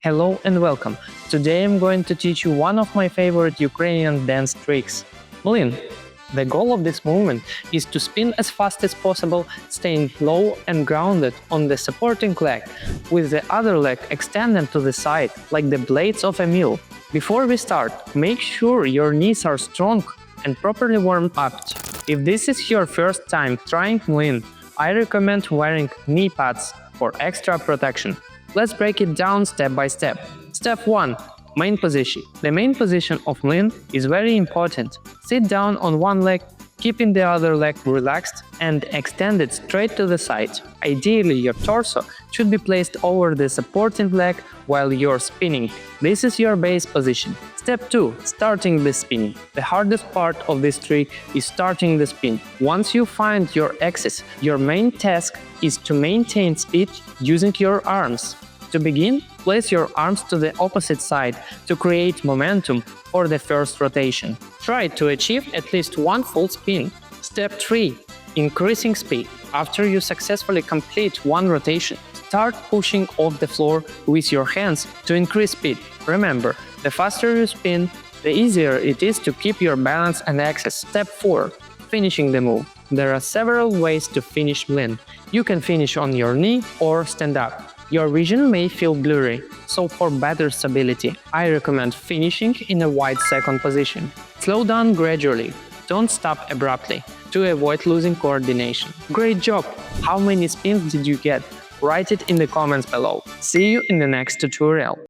Hello and welcome. Today I'm going to teach you one of my favorite Ukrainian dance tricks, Mlyn. The goal of this movement is to spin as fast as possible, staying low and grounded on the supporting leg, with the other leg extended to the side like the blades of a mill. Before we start, make sure your knees are strong and properly warmed up. If this is your first time trying Mlyn, I recommend wearing knee pads for extra protection. Let's break it down step by step. Step 1. Main position. The main position of Mlyn is very important. Sit down on one leg, keeping the other leg relaxed and extended straight to the side. Ideally, your torso should be placed over the supporting leg while you're spinning. This is your base position. Step 2. Starting the spin. The hardest part of this trick is starting the spin. Once you find your axis, your main task is to maintain speed using your arms. To begin, place your arms to the opposite side to create momentum for the first rotation. Try to achieve at least one full spin. Step 3. Increasing speed. After you successfully complete one rotation, start pushing off the floor with your hands to increase speed. Remember, the faster you spin, the easier it is to keep your balance and axis. Step 4. Finishing the move. There are several ways to finish Mlyn. You can finish on your knee or stand up. Your vision may feel blurry, so for better stability, I recommend finishing in a wide second position. Slow down gradually, don't stop abruptly, to avoid losing coordination. Great job! How many spins did you get? Write it in the comments below. See you in the next tutorial.